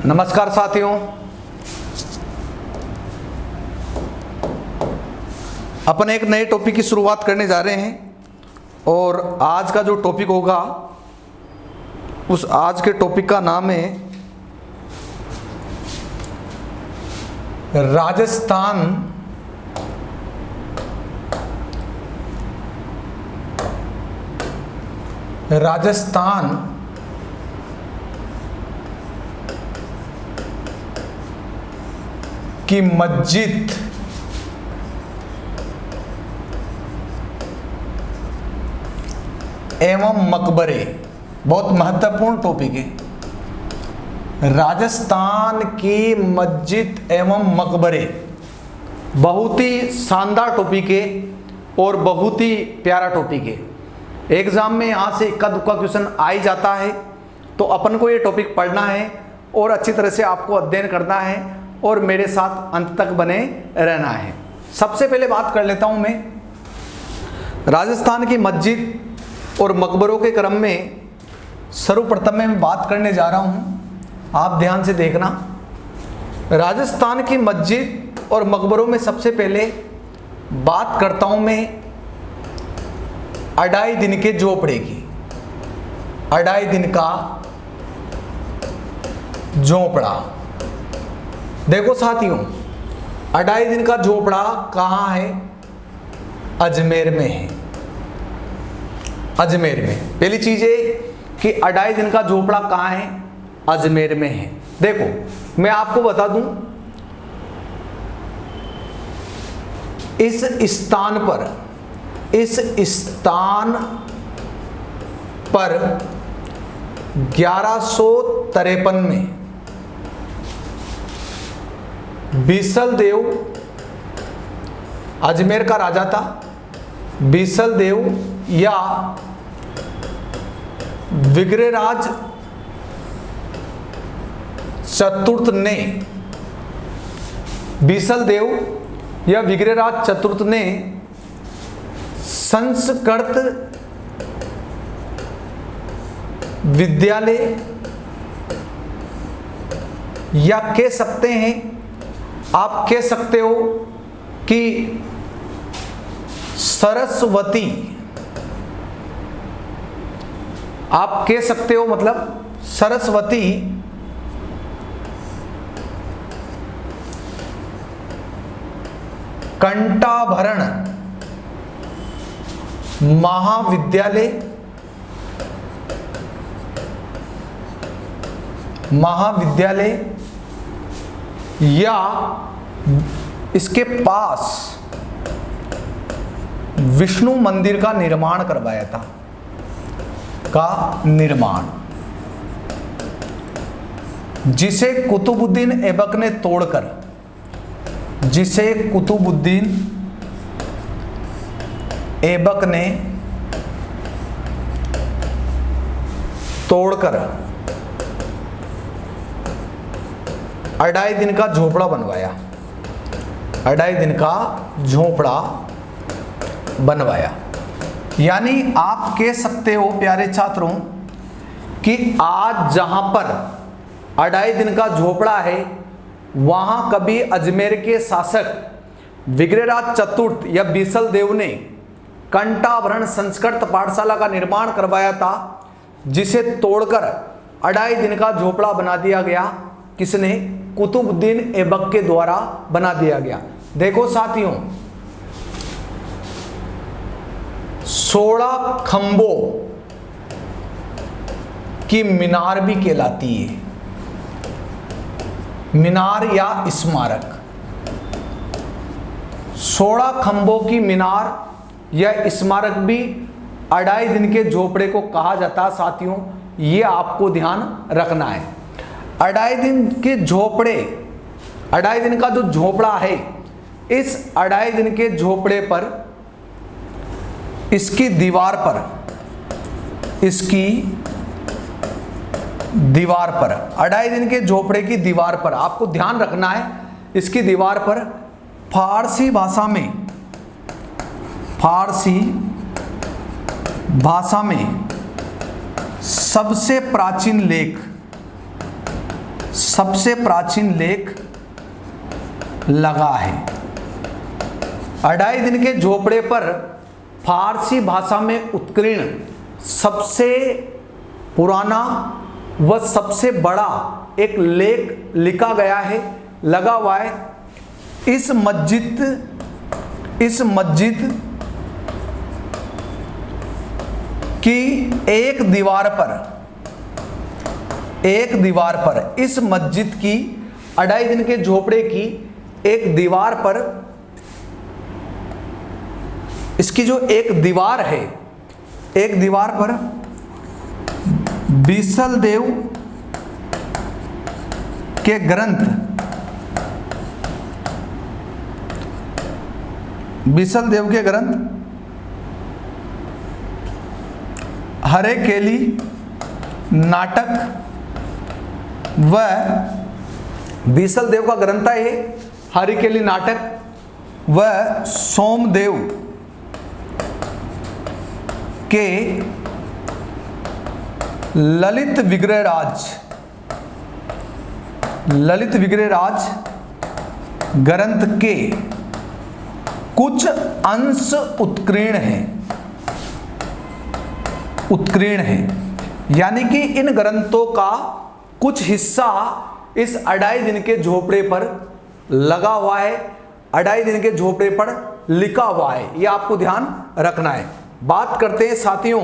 नमस्कार साथियों, अपन एक नए टॉपिक की शुरुआत करने जा रहे हैं और आज का जो टॉपिक होगा उस आज के टॉपिक का नाम है राजस्थान की मस्जिद एवं मकबरे। बहुत महत्वपूर्ण टॉपिक है। राजस्थान की मस्जिद एवं मकबरे बहुत ही शानदार टॉपिक है और बहुत ही प्यारा टॉपिक है। एग्जाम में यहाँ से इक्का दुक्का क्वेश्चन आ ही जाता है, तो अपन को ये टॉपिक पढ़ना है और अच्छी तरह से आपको अध्ययन करना है और मेरे साथ अंत तक बने रहना है। सबसे पहले बात कर लेता हूँ मैं राजस्थान की मस्जिद और मकबरों के क्रम में। सर्वप्रथम मैं बात करने जा रहा हूँ, आप ध्यान से देखना। राजस्थान की मस्जिद और मकबरों में सबसे पहले बात करता हूँ मैं अढ़ाई दिन के झोपड़े की। अढ़ाई दिन का झोपड़ा। देखो साथियों, अढ़ाई दिन का झोपड़ा कहाँ है? अजमेर में है। अजमेर में पहली चीज है कि अढ़ाई दिन का झोपड़ा कहाँ है? अजमेर में है। देखो मैं आपको बता दूं, इस स्थान पर 1153 में बीसल देव, अजमेर का राजा था बीसल देव या विग्रहराज चतुर्थ ने, बीसल देव या विग्रहराज चतुर्थ ने संस्कृत विद्यालय या कह सकते हैं, आप कह सकते हो कि सरस्वती, आप कह सकते हो मतलब सरस्वती कंठाभरण महाविद्यालय या इसके पास विष्णु मंदिर का निर्माण करवाया था। जिसे कुतुबुद्दीन ऐबक ने तोड़कर, जिसे कुतुबुद्दीन ऐबक ने तोड़कर अढ़ाई दिन का झोपड़ा बनवाया। अढ़ाई दिन का झोपड़ा बनवाया। यानी आप कह सकते हो प्यारे छात्रों कि आज जहां पर अढ़ाई दिन का झोपड़ा है वहां कभी अजमेर के शासक विग्रहराज चतुर्थ या बीसल देव ने कंठाभरण संस्कृत पाठशाला का निर्माण करवाया था, जिसे तोड़कर अढ़ाई दिन का झोपड़ा बना दिया गया। किसने? कुतुबुद्दीन ऐबक के द्वारा बना दिया गया। देखो साथियों, 16 खंभों की मीनार भी कहलाती है। मीनार या स्मारक। 16 खंभों की मीनार या स्मारक भी अढ़ाई दिन के झोपड़े को कहा जाता है। साथियों ये आपको ध्यान रखना है। अढ़ाई दिन के झोपड़े, अढ़ाई दिन का जो झोपड़ा है, इस अढ़ाई दिन के झोपड़े पर, इसकी दीवार पर, अढ़ाई दिन के झोपड़े की दीवार पर आपको ध्यान रखना है, इसकी दीवार पर फारसी भाषा में सबसे प्राचीन लेख सबसे प्राचीन लेख लगा है। अढ़ाई दिन के झोपड़े पर फारसी भाषा में उत्कीर्ण सबसे पुराना व सबसे बड़ा एक लेख लिखा गया है, लगा हुआ है। इस मस्जिद की एक दीवार पर इस मस्जिद की अढ़ाई दिन के झोपड़े की एक दीवार पर, इसकी जो एक दीवार है, एक दीवार पर बीसल देव के ग्रंथ, बीसल देव के ग्रंथ हरे केली नाटक व बीसल देव का ग्रंथ है हरे केली नाटक व सोमदेव के ललित विग्रहराज ग्रंथ के कुछ अंश उत्कीर्ण हैं, यानी कि इन ग्रंथों का कुछ हिस्सा इस अढ़ाई दिन के झोपड़े पर लगा हुआ है, अढ़ाई दिन के झोपड़े पर लिखा हुआ है। यह आपको ध्यान रखना है। बात करते हैं साथियों,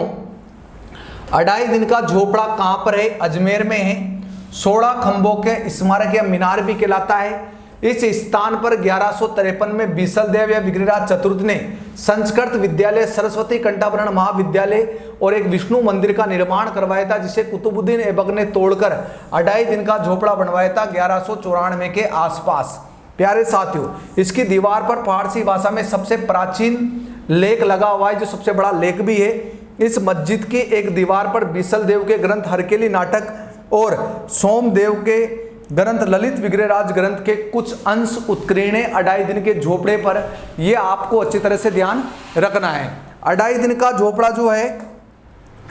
अढ़ाई दिन का झोपड़ा कहां पर है? अजमेर में है। 16 खंभों के स्मारक या मीनार भी कहलाता है। इस स्थान पर 1153 में बीसल देव या विग्रहराज चतुर्थ ने संस्कृत विद्यालय, सरस्वती कंठाभरण महाविद्यालय और एक विष्णु मंदिर का निर्माण करवाया था, जिसे कुतुबुद्दीन ऐबक ने तोड़कर अढ़ाई दिन का झोपड़ा बनवाया था 1194 के आसपास। प्यारे साथियों, इसकी दीवार पर फारसी भाषा में सबसे प्राचीन लेख लगा हुआ है, जो सबसे बड़ा लेख भी है। इस मस्जिद की एक दीवार पर बीसल देव के ग्रंथ हरकेली नाटक और सोमदेव के ग्रंथ ललित विग्रहराज ग्रंथ के कुछ अंश उत्कीर्ण हैं अढ़ाई दिन के झोपड़े पर। यह आपको अच्छी तरह से ध्यान रखना है। अढ़ाई दिन का झोपड़ा जो है,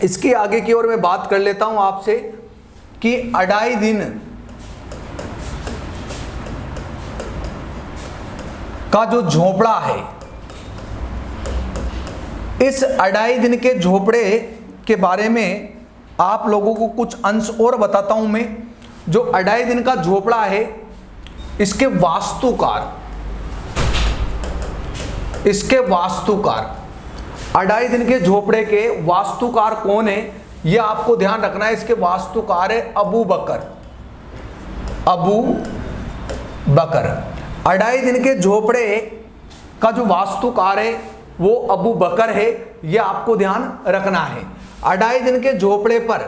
इसकी आगे की ओर मैं बात कर लेता हूं आपसे कि अढ़ाई दिन का जो झोपड़ा है, इस अढ़ाई दिन के झोपड़े के बारे में आप लोगों को कुछ अंश और बताता हूं मैं। जो अढ़ाई दिन का झोपड़ा है, इसके वास्तुकार अढ़ाई दिन के झोपड़े के वास्तुकार कौन है, यह आपको ध्यान रखना है। इसके वास्तुकार है अबू बकर। अढ़ाई दिन के झोपड़े का जो वास्तुकार है वो अबू बकर है, यह आपको ध्यान रखना है। अढ़ाई दिन के झोपड़े पर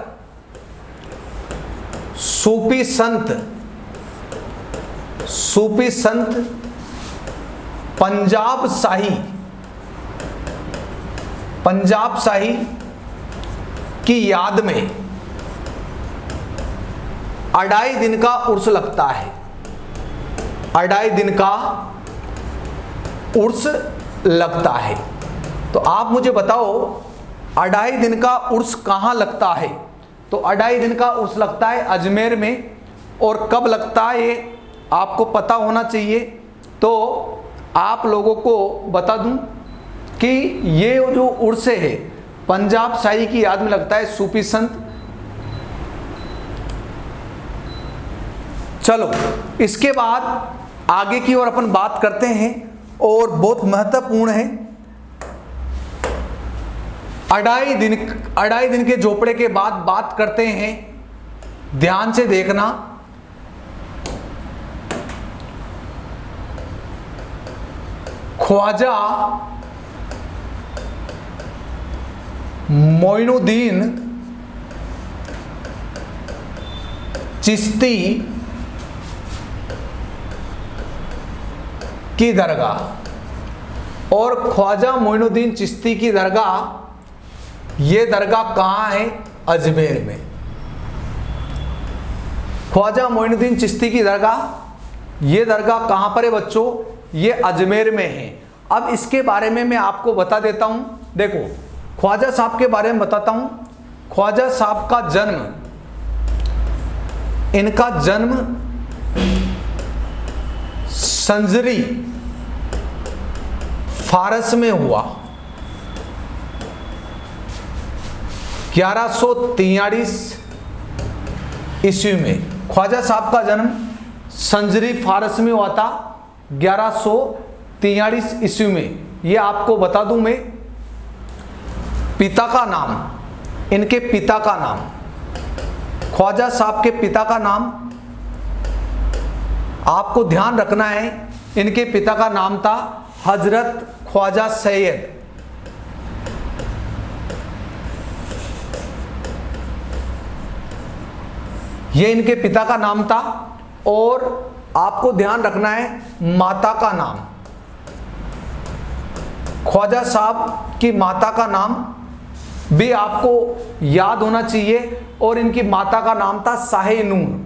सूफी संत पंजाब शाही की याद में अढ़ाई दिन का उर्स लगता है। अढ़ाई दिन का उर्स लगता है। तो आप मुझे बताओ, अढ़ाई दिन का उर्स कहाँ लगता है? तो अढ़ाई दिन का उर्स लगता है अजमेर में। और कब लगता है ये आपको पता होना चाहिए। तो आप लोगों को बता दूं कि ये जो उर्स है पंजाब शाही की याद में लगता है, सूफी संत। चलो, इसके बाद आगे की ओर अपन बात करते हैं और बहुत महत्वपूर्ण है। अढ़ाई दिन के झोपड़े के बाद बात करते हैं, ध्यान से देखना, ख्वाजा मोइनुद्दीन चिश्ती की दरगाह। और ख्वाजा मोइनुद्दीन चिश्ती की दरगाह, ये दरगाह कहाँ है? अजमेर में। ख्वाजा मोइनुद्दीन चिश्ती की दरगाह, ये दरगाह कहाँ पर है बच्चों? ये अजमेर में है। अब इसके बारे में मैं आपको बता देता हूँ। देखो, ख्वाजा साहब के बारे में बताता हूँ। ख्वाजा साहब का जन्म इनका जन्म संजरी फारस में हुआ 1143 ईस्वी में। ख्वाजा साहब का जन्म संजरी फारस में हुआ था 1143 ईस्वी में। ये आपको बता दूं मैं, पिता का नाम, इनके पिता का नाम, ख्वाजा साहब के पिता का नाम आपको ध्यान रखना है। इनके पिता का नाम था हजरत ख्वाजा सैयद। ये इनके पिता का नाम था। और आपको ध्यान रखना है माता का नाम, ख्वाजा साहब की माता का नाम भी आपको याद होना चाहिए। और इनकी माता का नाम था शाहे नूर।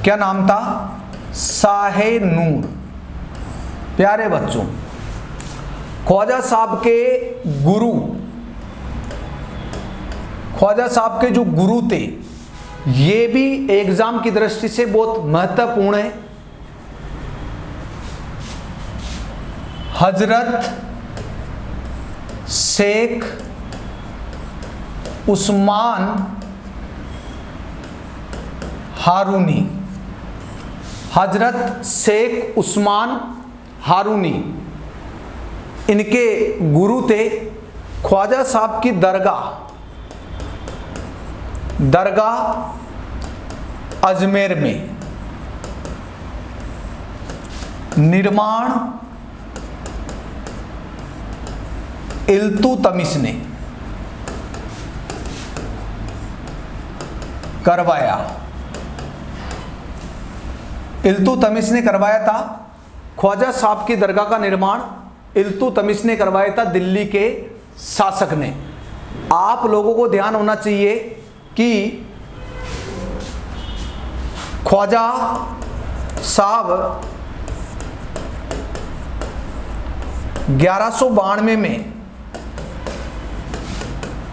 क्या नाम था? शाहे नूर। प्यारे बच्चों, ख्वाजा साहब के गुरु, ख्वाजा साहब के जो गुरु थे, ये भी एग्जाम की दृष्टि से बहुत महत्वपूर्ण है। हजरत शेख उस्मान हारूनी, हजरत शेख उस्मान हारूनी इनके गुरु थे। ख्वाजा साहब की दरगाह अजमेर में निर्माण इल्तुतमिश ने करवाया। इल्तुतमिश ने करवाया था। ख्वाजा साहब की दरगाह का निर्माण इल्तुतमिश ने करवाया था, दिल्ली के शासक ने। आप लोगों को ध्यान होना चाहिए कि ख्वाजा साहब 1192 में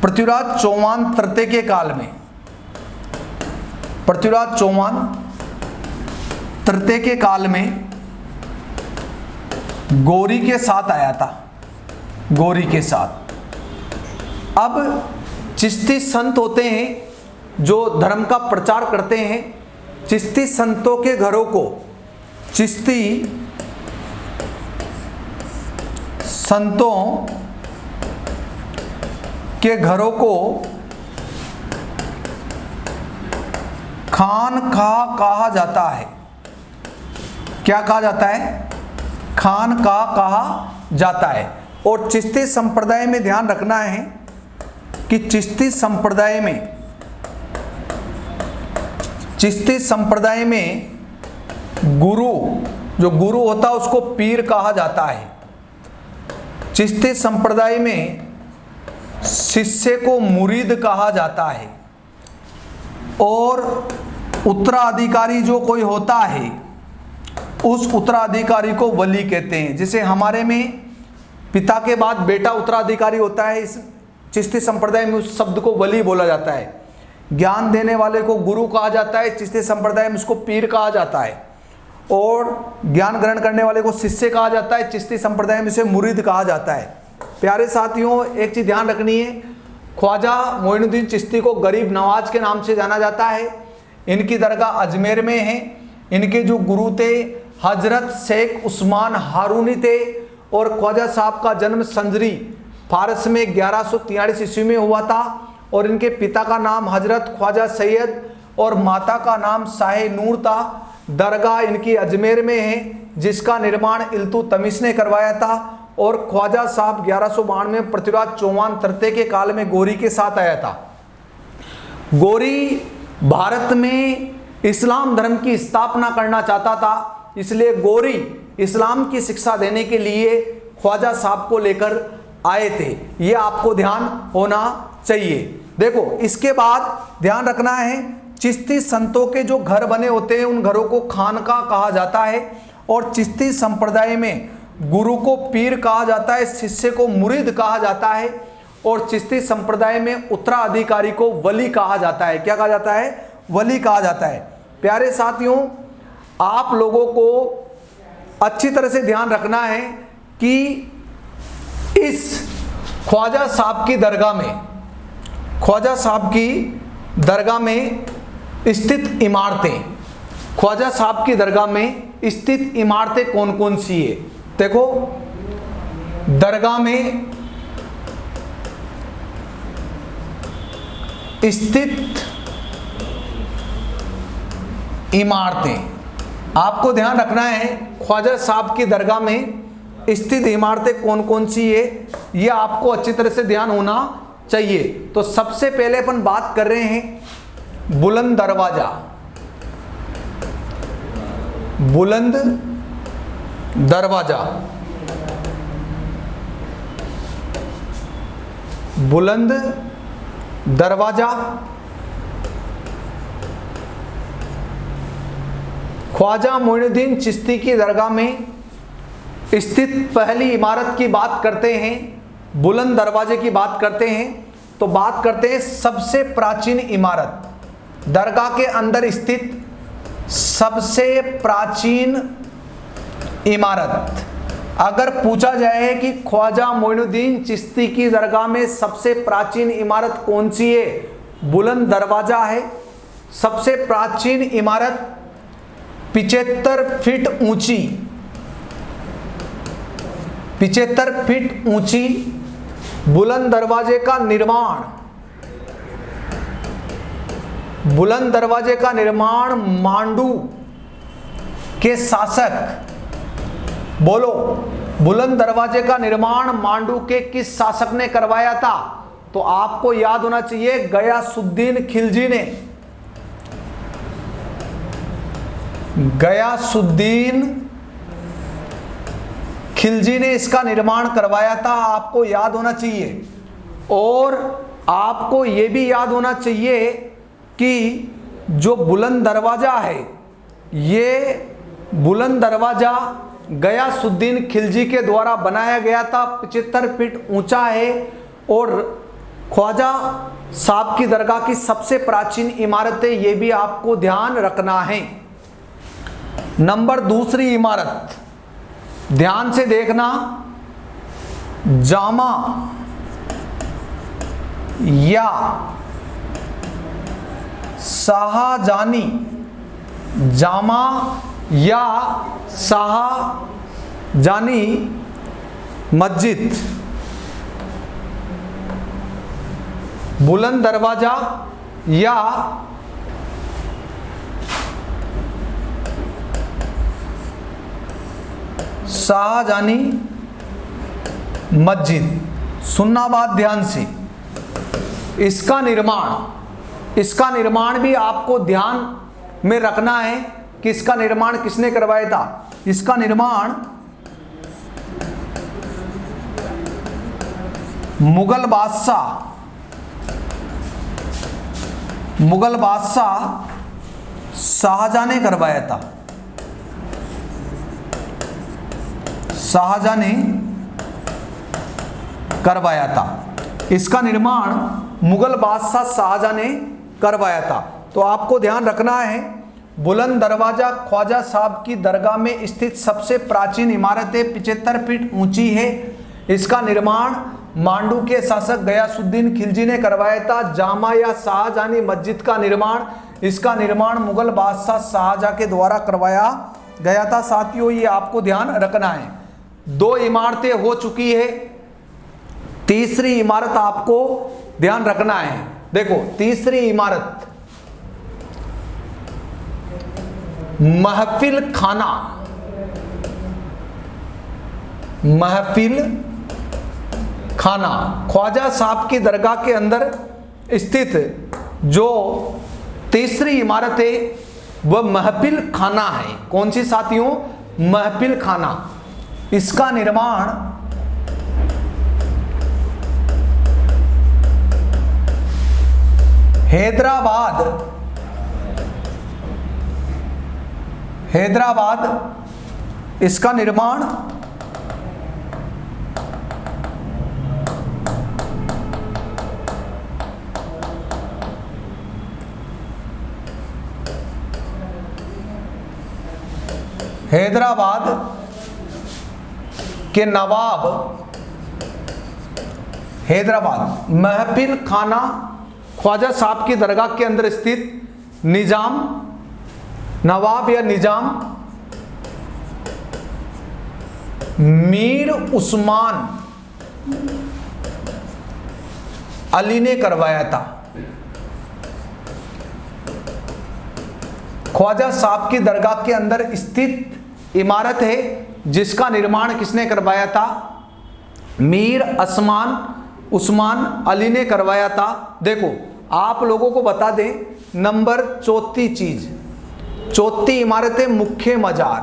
पृथ्वीराज चौहान तृतीय के काल में, पृथ्वीराज चौहान तृतीय के काल में गौरी के साथ आया था, गौरी के साथ। अब चिश्ती संत होते हैं जो धर्म का प्रचार करते हैं। चिश्ती संतों के घरों को, चिश्ती संतों के घरों को खानकाह कहा जाता है। क्या कहा जाता है? खानकाह कहा जाता है। और चिश्ती संप्रदाय में ध्यान रखना है कि चिश्ती संप्रदाय में गुरु, जो गुरु होता है उसको पीर कहा जाता है। चिश्ती संप्रदाय में शिष्य को मुरीद कहा जाता है। और उत्तराधिकारी जो कोई होता है उस उत्तराधिकारी को वली कहते हैं। जैसे हमारे में पिता के बाद बेटा उत्तराधिकारी होता है, इस चिश्ती संप्रदाय में उस शब्द को वली बोला जाता है। ज्ञान देने वाले को गुरु कहा जाता है, चिश्ती संप्रदाय में उसको पीर कहा जाता है। और ज्ञान ग्रहण करने वाले को शिष्य कहा जाता है, चिश्ती संप्रदाय में उसे मुरीद कहा जाता है। प्यारे साथियों, एक चीज़ ध्यान रखनी है, ख्वाजा मोइनुद्दीन चिश्ती को गरीब नवाज के नाम से जाना जाता है। इनकी दरगाह अजमेर में है। इनके जो गुरु थे हजरत शेख उस्मान हारूनी थे। और ख्वाजा साहब का जन्म संजरी फारस में 1143 ईस्वी में हुआ था। और इनके पिता का नाम हजरत ख्वाजा सैयद और माता का नाम शाहे नूर था। दरगाह इनकी अजमेर में है जिसका निर्माण इल्तुतमिश ने करवाया था। और ख्वाजा साहब 1192 में पृथ्वीराज चौहान तृतीय के काल में गौरी के साथ आया था। गौरी भारत में इस्लाम धर्म की स्थापना करना चाहता था, इसलिए गौरी इस्लाम की शिक्षा देने के लिए ख्वाजा साहब को लेकर आए थे। ये आपको ध्यान होना चाहिए। देखो, इसके बाद ध्यान रखना है, चिश्ती संतों के जो घर बने होते हैं उन घरों को खानका कहा जाता है। और चिश्ती संप्रदाय में गुरु को पीर कहा जाता है, शिष्य को मुरीद कहा जाता है। और चिश्ती संप्रदाय में उत्तराधिकारी को वली कहा जाता है। क्या कहा जाता है? वली कहा जाता है। प्यारे साथियों, आप लोगों को अच्छी तरह से ध्यान रखना है कि इस ख्वाजा साहब की दरगाह में, ख्वाजा साहब की दरगाह में स्थित इमारतें, ख्वाजा साहब की दरगाह में स्थित इमारतें कौन कौन सी है। देखो, दरगाह में स्थित इमारतें, आपको ध्यान रखना है ख्वाजा साहब की दरगाह में स्थित इमारतें कौन कौन सी है, ये आपको अच्छी तरह से ध्यान होना चाहिए। तो सबसे पहले अपन बात कर रहे हैं बुलंद दरवाजा। बुलंद दरवाजा, बुलंद दरवाजा ख्वाजा मोइनुद्दीन चिश्ती की दरगाह में स्थित पहली इमारत की बात करते हैं, बुलंद दरवाजे की बात करते हैं, तो बात करते हैं सबसे प्राचीन इमारत, दरगाह के अंदर स्थित सबसे प्राचीन इमारत। अगर पूछा जाए कि ख्वाजा मोइनुद्दीन चिश्ती की दरगाह में सबसे प्राचीन इमारत कौन सी है, बुलंद दरवाजा है। सबसे प्राचीन इमारत 75 फीट ऊंची, 75 फीट ऊंची बुलंद दरवाजे का निर्माण, बुलंद दरवाजे का निर्माण मांडू के शासक, बोलो, बुलंद दरवाजे का निर्माण मांडू के किस शासक ने करवाया था? तो आपको याद होना चाहिए गयासुद्दीन खिलजी ने, गयासुद्दीन खिलजी ने इसका निर्माण करवाया था, आपको याद होना चाहिए। और आपको यह भी याद होना चाहिए कि जो बुलंद दरवाजा है, ये बुलंद दरवाजा गयासुद्दीन खिलजी के द्वारा बनाया गया था, 75 फीट ऊंचा है और ख्वाजा साहब की दरगाह की सबसे प्राचीन इमारत है, ये भी आपको ध्यान रखना है। नंबर दूसरी इमारत, ध्यान से देखना, जामा या शाहजानी, जामा या शाहजानी मस्जिद, बुलंद दरवाजा या शाहजानी मस्जिद। सुनना बात ध्यान से, इसका निर्माण भी आपको ध्यान में रखना है कि इसका निर्माण किसने करवाया था। इसका निर्माण मुगल बादशाह शाहजहां ने करवाया था, शाहजहां ने करवाया था। इसका निर्माण मुगल बादशाह शाहजहां ने करवाया था। तो आपको ध्यान रखना है, बुलंद दरवाजा ख्वाजा साहब की दरगाह में स्थित सबसे प्राचीन इमारत है, 75 फीट ऊंची है। इसका निर्माण मांडू के शासक गयासुद्दीन खिलजी ने करवाया था। जामा या शाहजहानी मस्जिद का निर्माण, इसका निर्माण मुगल बादशाह शाहजहां के द्वारा करवाया गया था। साथियों, ये आपको ध्यान रखना है। 2 इमारतें हो चुकी है, तीसरी इमारत आपको ध्यान रखना है। देखो, तीसरी इमारत महफिल खाना, महफिल खाना ख्वाजा साहब की दरगाह के अंदर स्थित जो तीसरी इमारत है वह महफिल खाना है। कौन सी साथियों? महफिल खाना। इसका निर्माण हैदराबाद इसका निर्माण हैदराबाद के नवाब, हैदराबाद महफिल खाना ख्वाजा साहब की दरगाह के अंदर स्थित निजाम, नवाब या निजाम मीर उस्मान अली ने करवाया था। ख्वाजा साहब की दरगाह के अंदर स्थित इमारत है जिसका निर्माण किसने करवाया था? मीर उस्मान अली ने करवाया था। देखो आप लोगों को बता दें, नंबर चौथी चीज, चौथी इमारत है मुख्य मजार,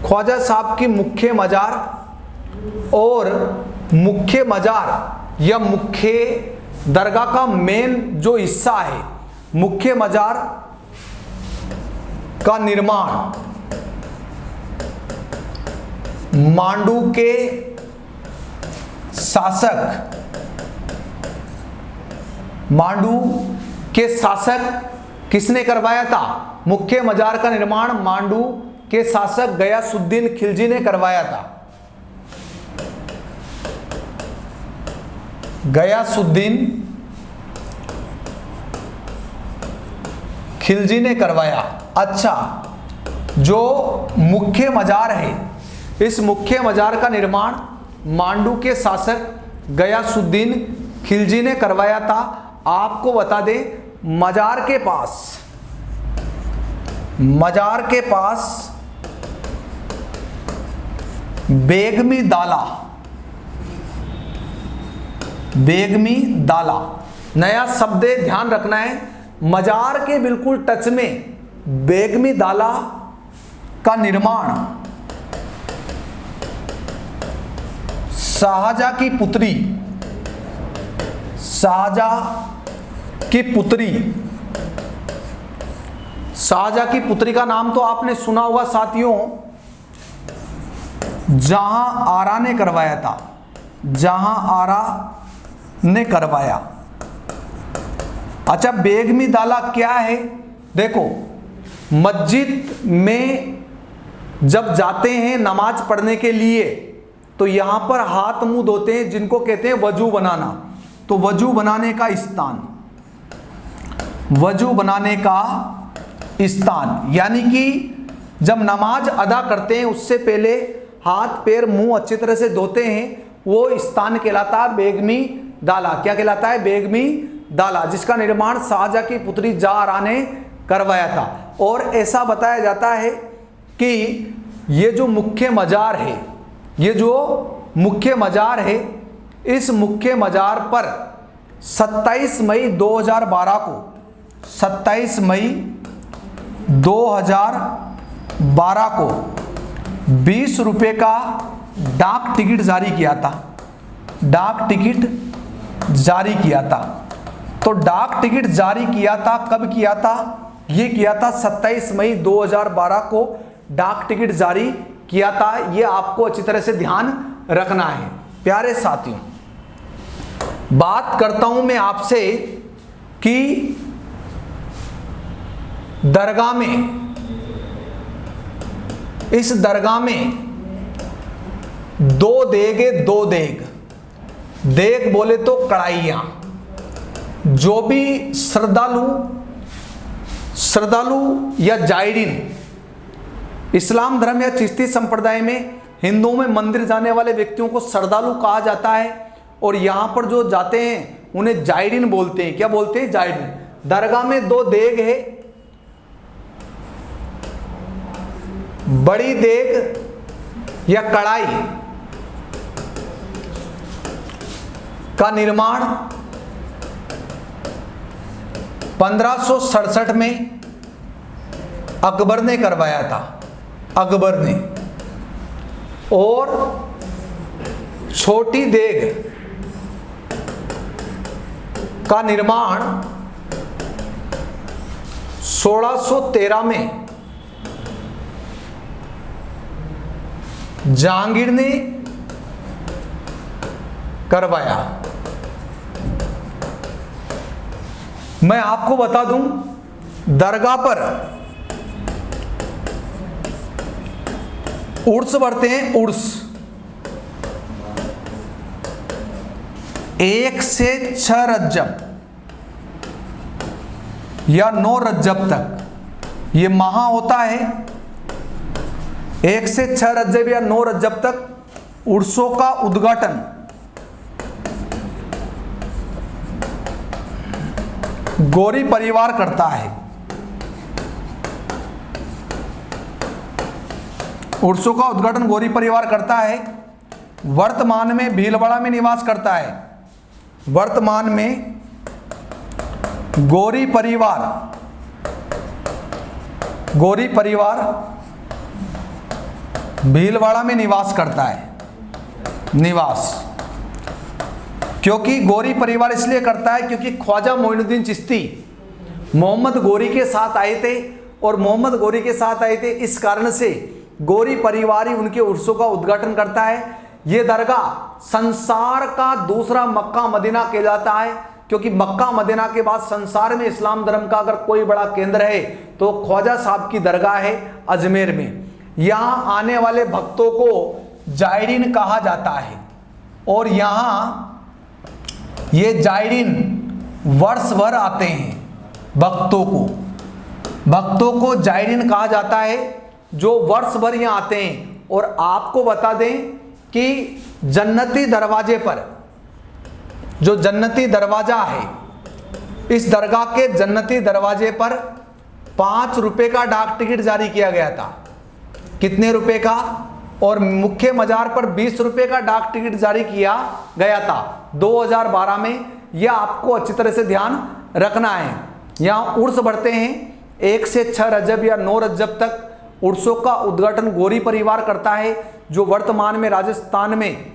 ख्वाजा साहब की मुख्य मजार। और मुख्य मजार या मुख्य दरगाह का मेन जो हिस्सा है, मुख्य मजार का निर्माण मांडू के शासक, मांडू के शासक किसने करवाया था? मुख्य मजार का निर्माण मांडू के शासक गयासुद्दीन खिलजी ने करवाया था। गयासुद्दीन खिलजी ने करवाया। अच्छा, जो मुख्य मजार है, इस मुख्य मजार का निर्माण मांडू के शासक गयासुद्दीन खिलजी ने करवाया था। आपको बता दें, मजार के पास बेगमी दाला नया शब्द है, ध्यान रखना है। मजार के बिल्कुल टच में बेगमी दाला का निर्माण शाहजहां की पुत्री का नाम तो आपने सुना होगा साथियों, जहां आरा ने करवाया था, जहां आरा ने करवाया। अच्छा, बेगमी दाला क्या है? देखो, मस्जिद में जब जाते हैं नमाज पढ़ने के लिए तो यहां पर हाथ मुंह धोते हैं, जिनको कहते हैं वजू बनाना। तो वजू बनाने का स्थान, वजू बनाने का स्थान, यानी कि जब नमाज अदा करते हैं उससे पहले हाथ पैर मुंह अच्छी तरह से धोते हैं, वो स्थान कहलाता है बेगमी दाला। क्या कहलाता है? बेगमी दाला, जिसका निर्माण शाहजहां की पुत्री जहांआरा ने करवाया था। और ऐसा बताया जाता है कि ये जो मुख्य मजार है, ये जो मुख्य मजार है, इस मुख्य मजार पर 27 मई 2012 को 27 मई 2012 को 20 रुपए का डाक टिकट जारी किया था। डाक टिकट जारी किया था। तो डाक टिकट जारी किया था, कब किया था? ये किया था 27 मई 2012 को डाक टिकट जारी किया था। ये आपको अच्छी तरह से ध्यान रखना है। प्यारे साथियों, बात करता हूं मैं आपसे कि दरगाह में, इस दरगाह में दो देग बोले तो कढ़ाइयां, जो भी श्रद्धालु या जायरीन, इस्लाम धर्म या चिश्ती संप्रदाय में, हिंदुओं में मंदिर जाने वाले व्यक्तियों को श्रद्धालु कहा जाता है। और यहां पर जो जाते हैं उन्हें जायरीन बोलते हैं। क्या बोलते हैं? जायरीन। दरगाह में दो देग है, बड़ी देग या कढ़ाई का निर्माण 1567 में अकबर ने करवाया था, अकबर ने। और छोटी देग का निर्माण 1613 में जहांगीर ने करवाया। मैं आपको बता दूं, दरगाह पर उर्स बढ़ते हैं, उर्स 1 से 6 रज्जब या 9 रज्जब तक ये महा होता है। 1 से 6 रज्जब या 9 रज्जब तक उर्सों का उद्घाटन गौरी परिवार करता है। उर्सों का उद्घाटन गौरी परिवार करता है। वर्तमान में भीलवाड़ा में निवास करता है। वर्तमान में गौरी परिवार भीलवाड़ा में निवास करता है। निवास क्योंकि गौरी परिवार इसलिए करता है क्योंकि ख्वाजा मोइनुद्दीन चिश्ती मोहम्मद गौरी के साथ आए थे और मोहम्मद गौरी के साथ आए थे, इस कारण से गौरी परिवार ही उनके उर्सों का उद्घाटन करता है। ये दरगाह संसार का दूसरा मक्का मदीना कहलाता है क्योंकि मक्का मदीना के बाद संसार में इस्लाम धर्म का अगर कोई बड़ा केंद्र है तो ख्वाजा साहब की दरगाह है अजमेर में। यहाँ आने वाले भक्तों को जायरीन कहा जाता है और यहाँ ये जायरीन वर्ष भर आते हैं। भक्तों को जायरीन कहा जाता है जो वर्ष भर यहाँ आते हैं। और आपको बता दें कि जन्नती दरवाजे पर जो जन्नती दरवाजा है, इस दरगाह के जन्नती दरवाजे पर 5 रुपए का डाक टिकट जारी किया गया था। कितने रुपए का? और मुख्य मजार पर 20 रुपए का डाक टिकट जारी किया गया था 2012 में। यह आपको अच्छी तरह से ध्यान रखना है। यहाँ उर्स बढ़ते हैं 1 से 6 रजब या 9 रजब तक उर्सों का उद्घाटन गौरी परिवार करता है जो वर्तमान में राजस्थान में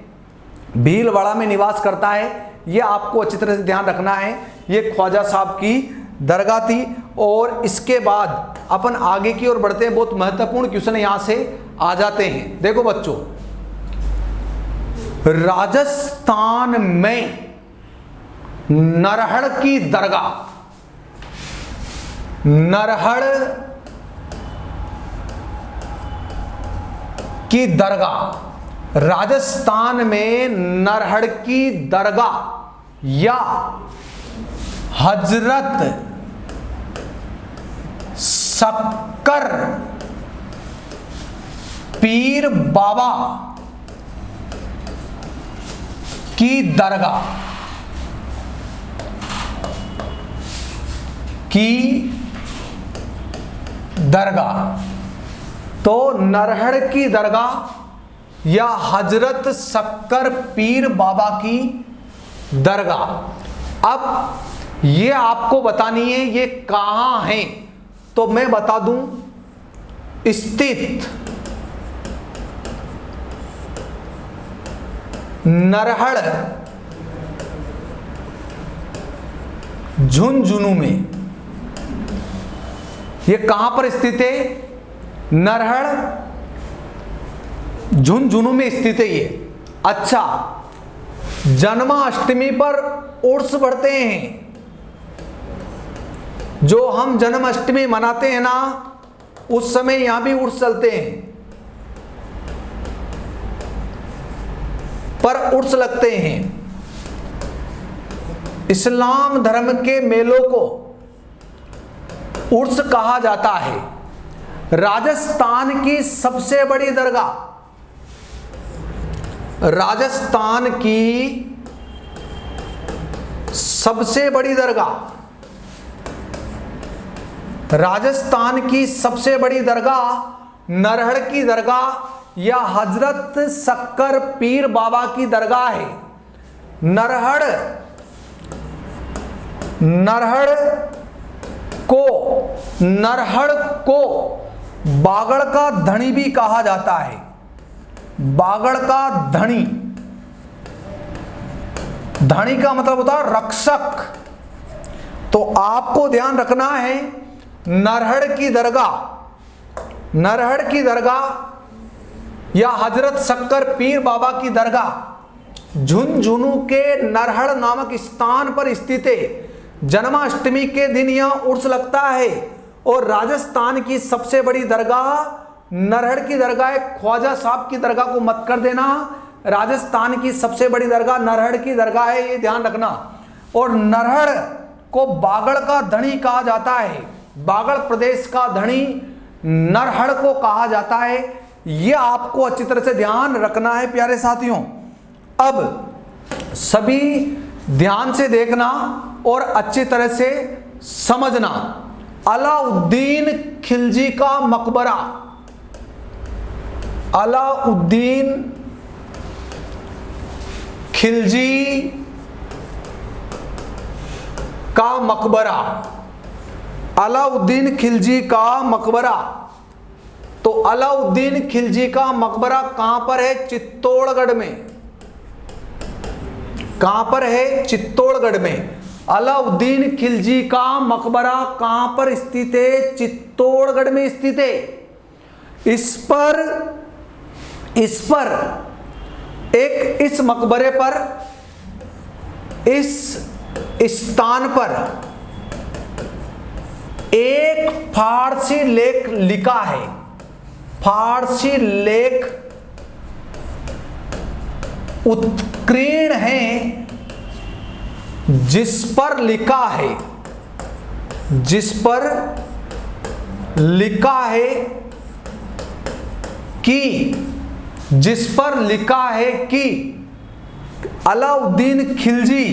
भीलवाड़ा में निवास करता है। यह आपको अच्छी तरह से ध्यान रखना है। ये ख्वाजा साहब की दरगाह थी। और इसके बाद अपन आगे की ओर बढ़ते हैं। बहुत महत्वपूर्ण क्वेश्चन यहां से आ जाते हैं। देखो बच्चों, राजस्थान में नरहड़ की दरगाह, नरहड़ की दरगाह, राजस्थान में नरहड़ की दरगाह या हजरत शक्कर पीर बाबा की दरगाह तो नरहड़ की दरगाह या हजरत शक्कर पीर बाबा की दरगाह। अब ये आपको बतानी है ये कहां है, तो मैं बता दूं, स्थित नरहड़ झुंझुनू में। ये कहां पर स्थित है? नरहड़ झुंझुनू में स्थित है ये। अच्छा, जन्माष्टमी पर उर्स बढ़ते हैं। जो हम जन्माष्टमी मनाते हैं ना, उस समय यहां भी उर्स चलते हैं, पर उर्स लगते हैं। इस्लाम धर्म के मेलों को उर्स कहा जाता है। राजस्थान की सबसे बड़ी दरगाह, राजस्थान की सबसे बड़ी दरगाह, राजस्थान की सबसे बड़ी दरगाह नरहड़ की दरगाह या हजरत शक्कर पीर बाबा की दरगाह है। नरहड़ को बागड़ का धनी भी कहा जाता है। बागड़ का धनी, धनी का मतलब होता है रक्षक। तो आपको ध्यान रखना है, नरहड़ की दरगाह या हजरत शक्कर पीर बाबा की दरगाह झुंझुनू के नरहड़ नामक स्थान पर स्थित है। जन्माष्टमी के दिन यहां उर्स लगता है। और राजस्थान की सबसे बड़ी दरगाह नरहड़ की दरगाह है, ख्वाजा साहब की दरगाह को मत कर देना। राजस्थान की सबसे बड़ी दरगाह नरहड़ की दरगाह है, ये ध्यान रखना। और नरहड़ को बागड़ का धनी कहा जाता है, बागड़ प्रदेश का धनी नरहड़ को कहा जाता है। ये आपको अच्छी तरह से ध्यान रखना है प्यारे साथियों। अब सभी ध्यान से देखना और अच्छी तरह से समझना। अलाउद्दीन खिलजी का मकबरा, अलाउद्दीन खिलजी का मकबरा, अलाउद्दीन खिलजी का मकबरा। तो अलाउद्दीन खिलजी का मकबरा कहां पर है? चित्तौड़गढ़ में। कहां पर है? चित्तौड़गढ़ में। अलाउद्दीन खिलजी का मकबरा कहां पर स्थित है? चित्तौड़गढ़ में स्थित है। इस मकबरे पर, इस स्थान पर एक फारसी लेख लिखा है, फारसी लेख उत्कीर्ण है, जिस पर लिखा है कि अलाउद्दीन खिलजी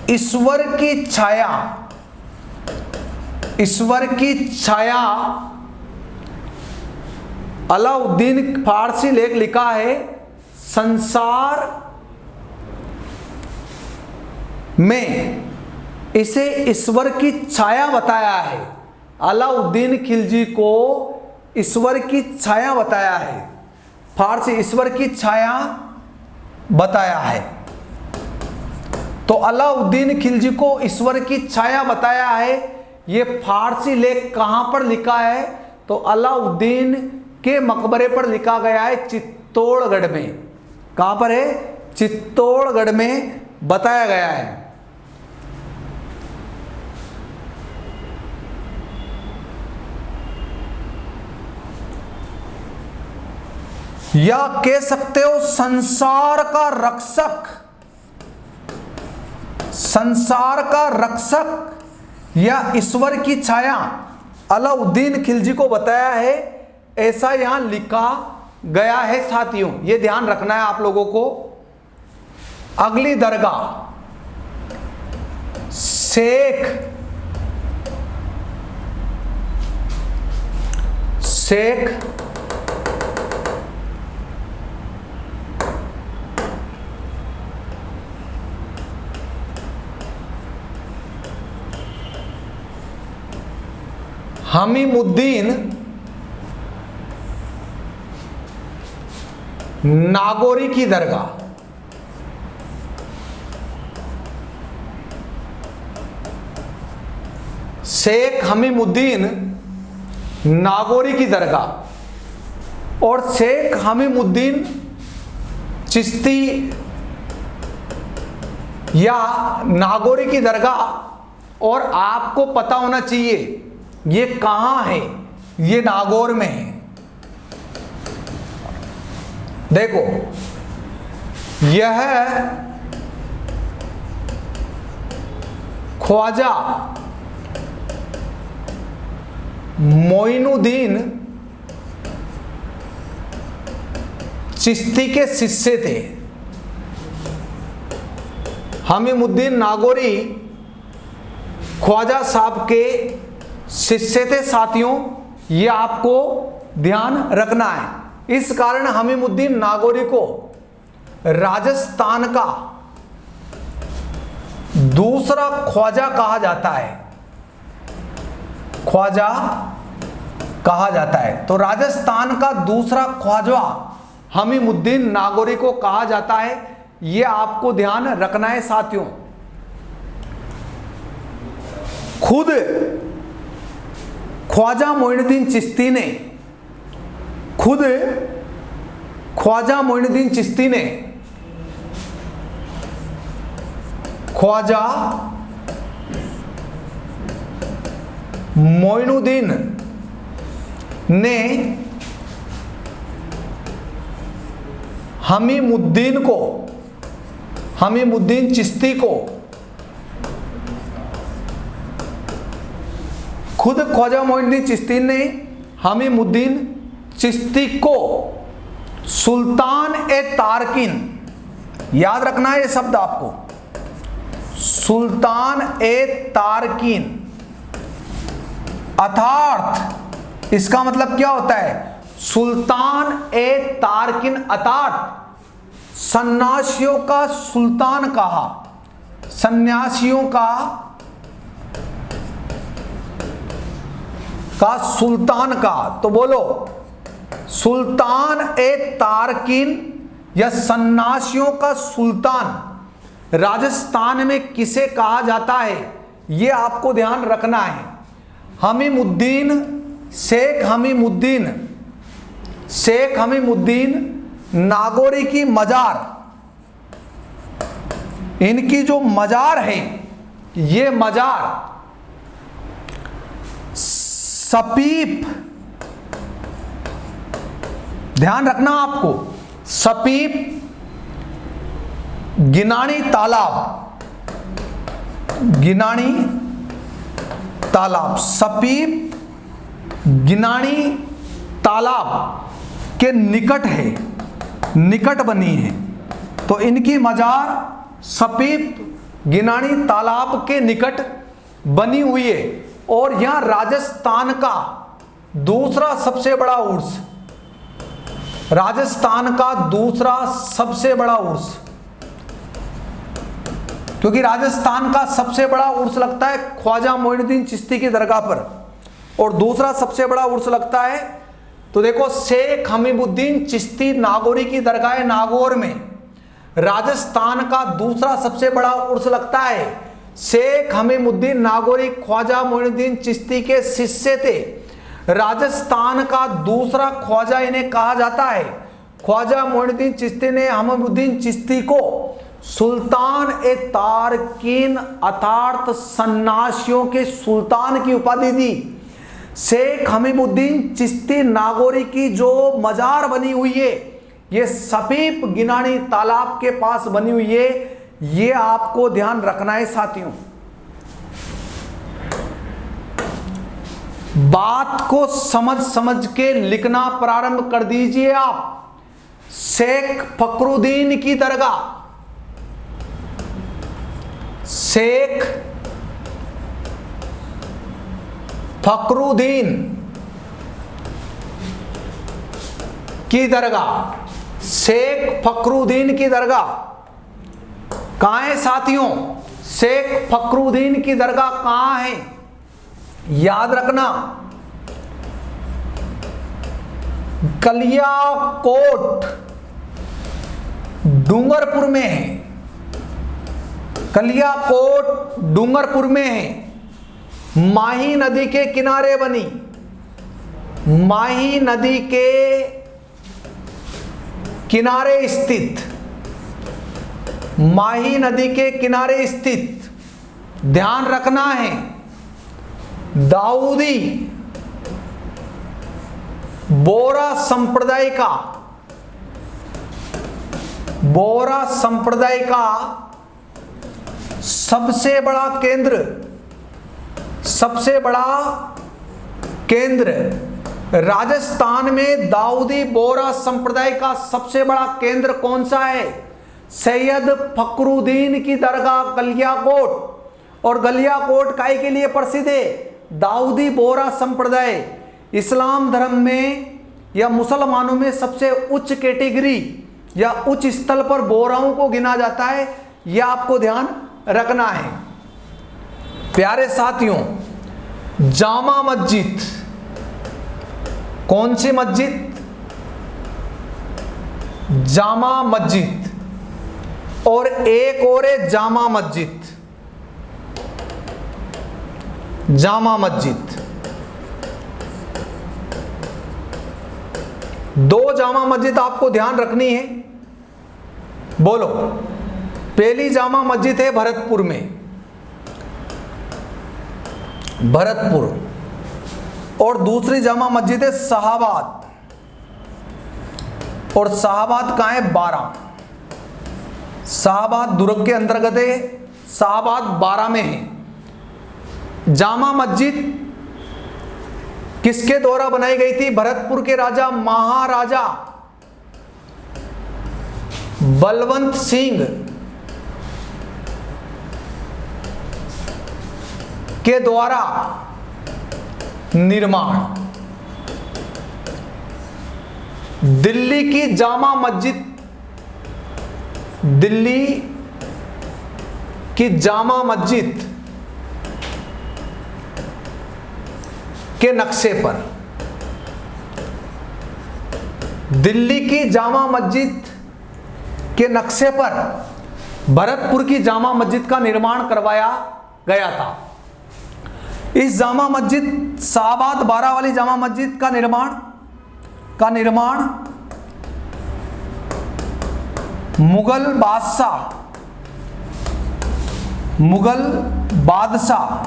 ईश्वर की छाया, अलाउद्दीन फारसी लेख लिखा है, संसार में इसे ईश्वर की छाया बताया है। अलाउद्दीन खिलजी को ईश्वर की छाया बताया है, फारसी ईश्वर की छाया बताया है। तो अलाउद्दीन खिलजी को ईश्वर की छाया बताया है, ये फारसी लेख कहां पर लिखा है? तो अलाउद्दीन के मकबरे पर लिखा गया है, चित्तौड़गढ़ में। कहां पर है? चित्तौड़गढ़ में बताया गया है। या कह सकते हो संसार का रक्षक या ईश्वर की छाया अलाउद्दीन खिलजी को बताया है, ऐसा यहां लिखा गया है साथियों। यह ध्यान रखना है आप लोगों को। अगली दरगाह शेख हमीमुद्दीन नागौरी की दरगाह, शेख हमीमुद्दीन नागौरी की दरगाह और शेख हमीमुद्दीन चिश्ती या नागौरी की दरगाह। और आपको पता होना चाहिए ये कहां है, ये नागौर में है। देखो यह ख्वाजा मोइनुद्दीन चिश्ती के शिष्य थे। हमीमुद्दीन नागौरी ख्वाजा साहब के शिष्य थे साथियों, ये आपको ध्यान रखना है। इस कारण हमीमुद्दीन नागौरी को राजस्थान का दूसरा ख्वाजा कहा जाता है, ख्वाजा कहा जाता है। तो राजस्थान का दूसरा ख्वाजा हमीमुद्दीन नागौरी को कहा जाता है, यह आपको ध्यान रखना है साथियों। खुद ख्वाजा मोइनुद्दीन चिश्ती ने ख्वाजा मोइनुद्दीन ने हमीमुद्दीन चिश्ती को खुद ख्वाजा मोइनुद्दीन चिश्ती ने हमीमुद्दीन चिश्ती को सुल्तान ए तारकिन, याद रखना है ये शब्द आपको, सुल्तान ए तारकिन, अर्थात इसका मतलब क्या होता है, सुल्तान ए तारकिन अर्थात सन्यासियों का सुल्तान कहा, सन्यासियों का सुल्तान कहा। तो बोलो सुल्तान ए तारकिन या सन्यासियों का सुल्तान राजस्थान में किसे कहा जाता है, यह आपको ध्यान रखना है। हमीमुद्दीन, शेख हमीमुद्दीन नागौरी की मजार, इनकी जो मजार है, ये मजार सपीप, ध्यान रखना आपको, सपीप गिनानी तालाब, सपीप गिनानी तालाब के निकट है, निकट बनी है। तो इनकी मजार सपीप गिनानी तालाब के निकट बनी हुई है। और यहां राजस्थान का दूसरा सबसे बड़ा उर्स, राजस्थान का दूसरा सबसे बड़ा उर्स, क्योंकि राजस्थान का सबसे बड़ा उर्स लगता है ख्वाजा मोइनुद्दीन चिश्ती की दरगाह पर, और दूसरा सबसे बड़ा उर्स लगता है, तो देखो शेख हमीमुद्दीन चिश्ती नागौरी की दरगाह नागौर में राजस्थान का दूसरा सबसे बड़ा उर्स लगता है। शेख हमीमुद्दीन नागौरी ख्वाजा मोइनुद्दीन चिश्ती के शिष्य थे। राजस्थान का दूसरा ख्वाजा इन्हें कहा जाता है। ख्वाजा मोइनुद्दीन चिश्ती ने हमीमुद्दीन चिश्ती को सुल्तान ए तारकिन अर्थात सन्यासियों के सुल्तान की उपाधि दी। शेख हमीमुद्दीन चिश्ती नागौरी की जो मजार बनी हुई है, ये सपीप गिनानी तालाब के पास बनी हुई है। ये आपको ध्यान रखना है साथियों। बात को समझ के लिखना प्रारंभ कर दीजिए आप। शेख फखरुद्दीन की दरगाह, शेख फखरुद्दीन की दरगाह, शेख फखरुद्दीन की दरगाह कहां है साथियों? शेख फखरुद्दीन की दरगाह कहां है? याद रखना, कलियाकोट डूंगरपुर में है। कलियाकोट डूंगरपुर में है। माही नदी के किनारे बनी, माही नदी के किनारे स्थित, माही नदी के किनारे स्थित, ध्यान रखना है। दाऊदी बोरा संप्रदाय का, बोरा संप्रदाय का सबसे बड़ा केंद्र, सबसे बड़ा केंद्र राजस्थान में दाऊदी बोरा संप्रदाय का सबसे बड़ा केंद्र कौन सा है? सैयद फखरुद्दीन की दरगाह गलियाकोट। और गलियाकोट काहे के लिए प्रसिद्ध है? दाऊदी बोरा संप्रदाय इस्लाम धर्म में या मुसलमानों में सबसे उच्च कैटेगरी या उच्च स्थल पर बोराओं को गिना जाता है। यह आपको ध्यान रखना है। प्यारे साथियों, जामा मस्जिद, कौन सी मस्जिद? जामा मस्जिद। और एक और है जामा मस्जिद, जामा मस्जिद। दो जामा मस्जिद आपको ध्यान रखनी है। बोलो। पहली जामा मस्जिद है भरतपुर में, भरतपुर। और दूसरी जामा मस्जिद है शाहाबाद, और शाहाबाद कहाँ है? 12। शाहाबाद दुर्ग के अंतर्गत है, शाहाबाद 12 में है। जामा मस्जिद किसके द्वारा बनाई गई थी? भरतपुर के राजा महाराजा बलवंत सिंह के द्वारा निर्माण। दिल्ली की जामा मस्जिद, दिल्ली की जामा मस्जिद के नक्शे पर, दिल्ली की जामा मस्जिद के नक्शे पर भरतपुर की जामा मस्जिद का निर्माण करवाया गया था। इस जामा मस्जिद शाहाबाद 12 वाली जामा मस्जिद का निर्माण मुगल बादशाह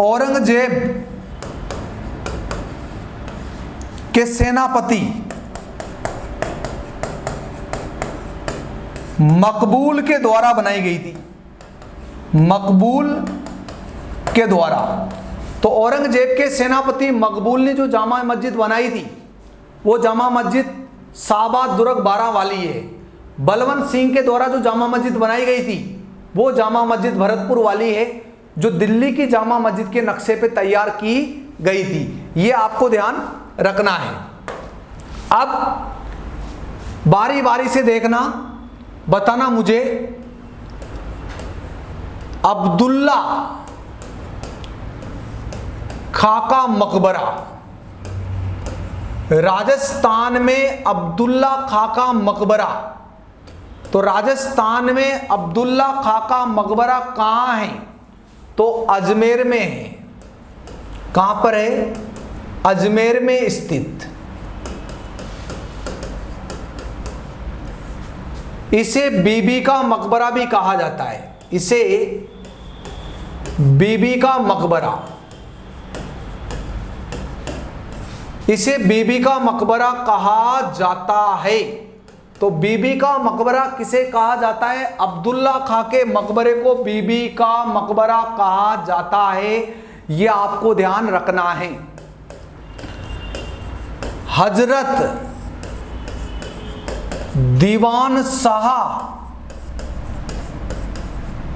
औरंगजेब के सेनापति मकबूल के द्वारा बनाई गई थी। मकबूल के द्वारा, तो औरंगजेब के सेनापति मकबूल ने जो जामा मस्जिद बनाई थी वो जामा मस्जिद शाहाबाद दुर्ग 12 वाली है। बलवंत सिंह के द्वारा जो जामा मस्जिद बनाई गई थी वो जामा मस्जिद भरतपुर वाली है, जो दिल्ली की जामा मस्जिद के नक्शे पे तैयार की गई थी। ये आपको ध्यान रखना है। अब बारी बारी से देखना, बताना मुझे अब्दुल्ला खाका मकबरा, राजस्थान में अब्दुल्ला खाका मकबरा, तो राजस्थान में अब्दुल्ला खाका मकबरा कहां है? तो अजमेर में है। कहां पर है? अजमेर में स्थित। इसे बीबी का मकबरा भी कहा जाता है, इसे बीबी का मकबरा, इसे बीबी का मकबरा कहा जाता है। तो बीबी का मकबरा किसे कहा जाता है? अब्दुल्ला खां के मकबरे को बीबी का मकबरा कहा जाता है। यह आपको ध्यान रखना है। हजरत दीवान शाह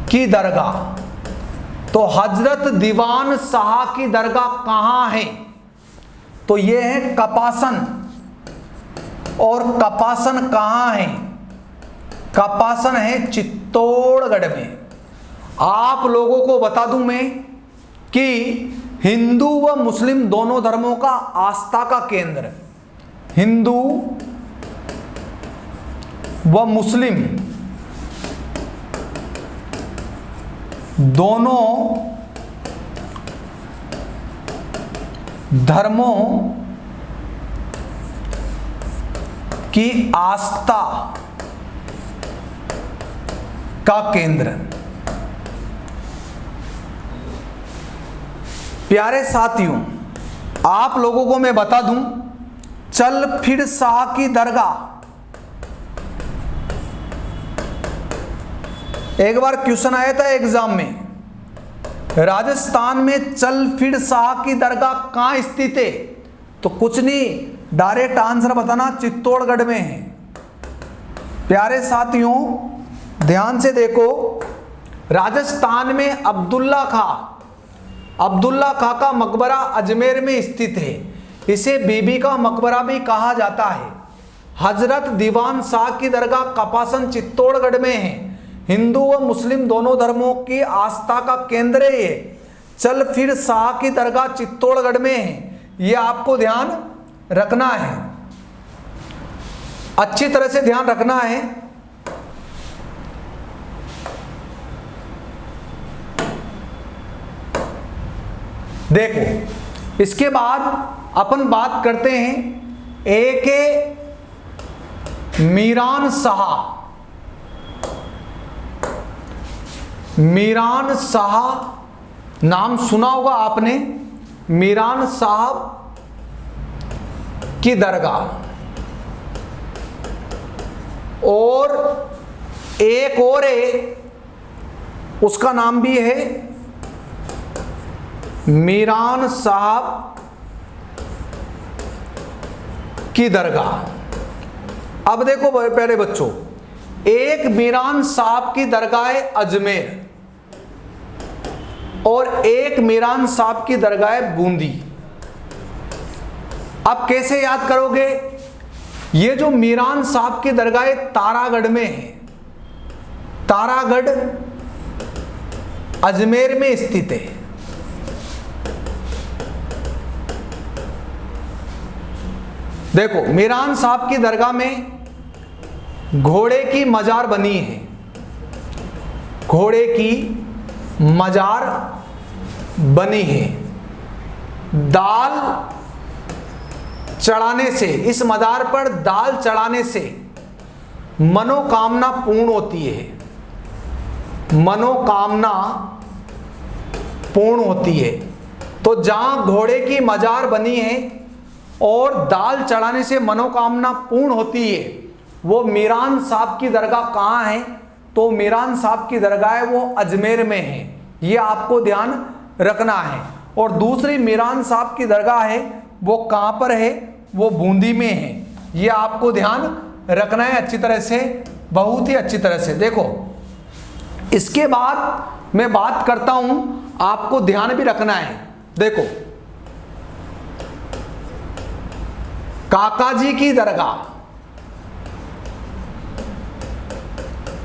की दरगाह, तो हजरत दीवान शाह की दरगाह कहां है? तो यह है कपासन। और कपासन कहां है? कपासन है चित्तौड़गढ़ में। आप लोगों को बता दूं मैं कि हिंदू व मुस्लिम दोनों धर्मों का आस्था का केंद्र, हिंदू व मुस्लिम दोनों धर्मों की आस्था का केंद्र। प्यारे साथियों, आप लोगों को मैं बता दूं, चल फिर शाह की दरगाह, एक बार क्वेश्चन आया था एग्जाम में, राजस्थान में चल फिर शाह की दरगाह कहां स्थित है? तो कुछ नहीं, डायरेक्ट आंसर बताना, चित्तौड़गढ़ में है। प्यारे साथियों ध्यान से देखो, राजस्थान में अब्दुल्ला खां का मकबरा अजमेर में स्थित है। इसे बीबी का मकबरा भी कहा जाता है। हजरत दीवान शाह की दरगाह कपासन चित्तौड़गढ़ में है। हिंदू व मुस्लिम दोनों धर्मों की आस्था का केंद्र है ये। चल फिर शाह की दरगाह चित्तौड़गढ़ में है। यह आपको ध्यान रखना है, अच्छी तरह से ध्यान रखना है। देखो, इसके बाद अपन बात करते हैं ए.के. मीरान शाह। मीरान शाह नाम सुना होगा आपने, मीरान साहब की दरगाह, और एक और है उसका नाम भी है मीरान साहब की दरगाह। अब देखो प्यारे बच्चों, एक मीरान साहब की दरगाह है अजमेर और एक मीरान साहब की दरगाह है बूंदी। अब कैसे याद करोगे? ये जो मीरान साहब की दरगाह तारागढ़ में है, तारागढ़ अजमेर में स्थित है। देखो मीरान साहब की दरगाह में घोड़े की मजार बनी है, घोड़े की मजार बनी है। दाल चढ़ाने से, इस मजार पर दाल चढ़ाने से मनोकामना पूर्ण होती है, मनोकामना पूर्ण होती है। तो जहां घोड़े की मजार बनी है और दाल चढ़ाने से मनोकामना पूर्ण होती है, वो मीरान साहब की दरगाह कहाँ है? तो मीरान साहब की दरगाह है वो अजमेर में है, ये आपको ध्यान रखना है। और दूसरी मीरान साहब की दरगाह है वो कहाँ पर है? वो बूंदी में है, ये आपको ध्यान रखना है अच्छी तरह से, बहुत ही अच्छी तरह से। देखो इसके बाद मैं बात करता हूं, आपको ध्यान भी रखना है। देखो काका जी की दरगाह,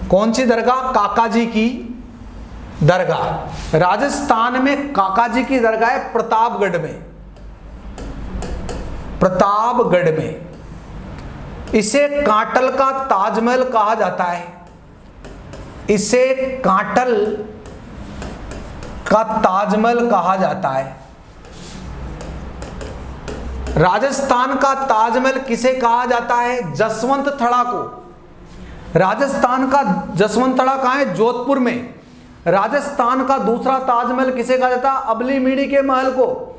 कौन सी दरगाह? काका जी की दरगाह राजस्थान में। काका जी की दरगाह है प्रतापगढ़ में, प्रतापगढ़ में। इसे काटल का ताजमहल कहा जाता है, इसे काटल का ताजमहल कहा जाता है। राजस्थान का ताजमहल किसे कहा जाता है? जसवंत थड़ा को। राजस्थान का जसवंत थड़ा कहाँ है? जोधपुर में। राजस्थान का दूसरा ताजमहल किसे कहा जाता है? अबली मीड़ी के महल को।